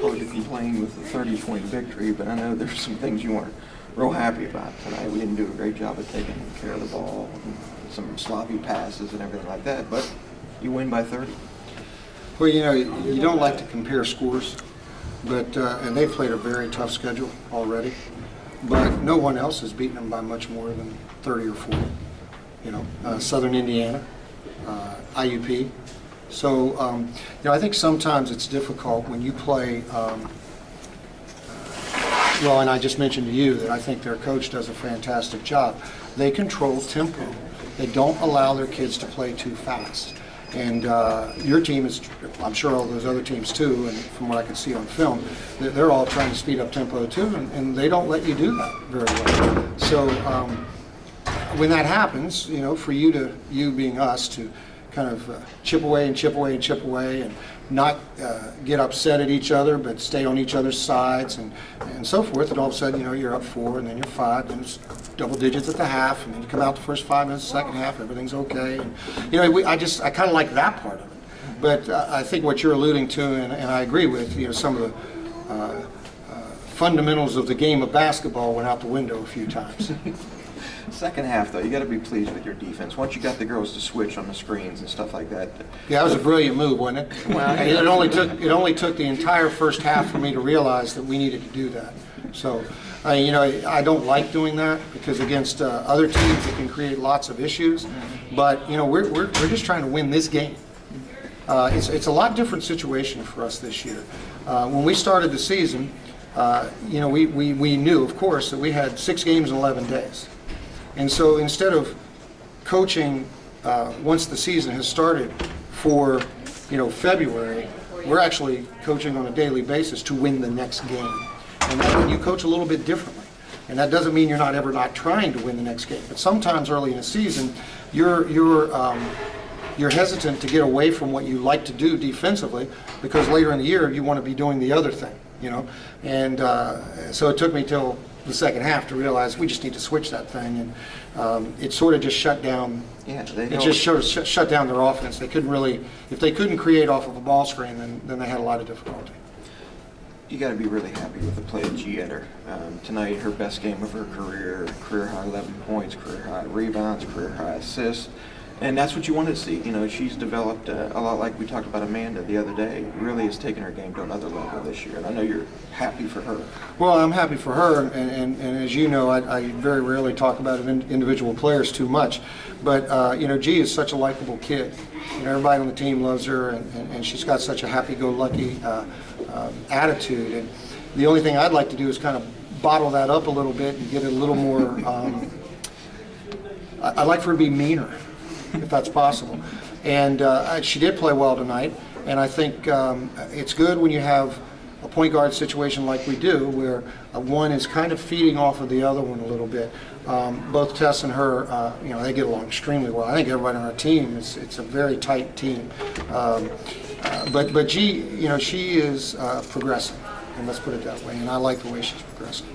hard to complain with a 30-point victory, but I know there's some things you weren't real happy about tonight. We didn't do a great job of taking care of the ball, and some sloppy passes and everything like that, but you win by 30. Well, you know, you don't like to compare scores, but and they've played a very tough schedule already, but no one else has beaten them by much more than 30 or 40. You know, Southern Indiana, IUP. So, you know, I think sometimes it's difficult when you play, well, and I just mentioned to you that I think their coach does a fantastic job. They control tempo. They don't allow their kids to play too fast. And your team is, I'm sure all those other teams too, and from what I can see on film, they're all trying to speed up tempo too, and they don't let you do that very well. So when that happens, you know, for you being us, to kind of chip away and chip away and chip away and not get upset at each other, but stay on each other's sides and so forth, and all of a sudden, you know, you're up 4 and then you're 5, and it's double digits at the half, and then you come out the first 5 minutes, the second half, everything's okay. And, you know, I kind of like that part of it. But I think what you're alluding to, and I agree with, you know, some of the fundamentals of the game of basketball went out the window a few times. Second half, though, you got to be pleased with your defense. Once you got the girls to switch on the screens and stuff like that. Yeah, that was a brilliant move, wasn't it? Well, it only took the entire first half for me to realize that we needed to do that. So, you know, I don't like doing that because against other teams it can create lots of issues. But you know, we're just trying to win this game. It's a lot different situation for us this year. When we started the season, you know, we knew, of course, that we had 6 games in 11 days. And so instead of coaching once the season has started for, you know, February, we're actually coaching on a daily basis to win the next game. And you coach a little bit differently. And that doesn't mean you're not trying to win the next game. But sometimes early in the season, you're hesitant to get away from what you like to do defensively because later in the year you want to be doing the other thing, you know. And so it took me till the second half to realize we just need to switch that thing, and it sort of just shut down. Yeah, it just shut down their offense. They couldn't really, if they couldn't create off of a ball screen, then they had a lot of difficulty. You got to be really happy with the play of G-Etter. Tonight, her best game of her career high 11 points, career high rebounds, career high assists. And that's what you want to see. You know, she's developed a lot like we talked about Amanda the other day. Really has taken her game to another level this year. And I know you're happy for her. Well, I'm happy for her. And as you know, I very rarely talk about individual players too much. But, you know, G is such a likable kid. You know, everybody on the team loves her, and she's got such a happy-go-lucky attitude. And the only thing I'd like to do is kind of bottle that up a little bit and get it a little more, I'd like for her to be meaner, if that's possible. And she did play well tonight, and I think it's good when you have a point guard situation like we do, where one is kind of feeding off of the other one a little bit. Both Tess and her, you know, they get along extremely well. I think everybody on our team, it's a very tight team. But G, you know, she is progressing, and let's put it that way, and I like the way she's progressing.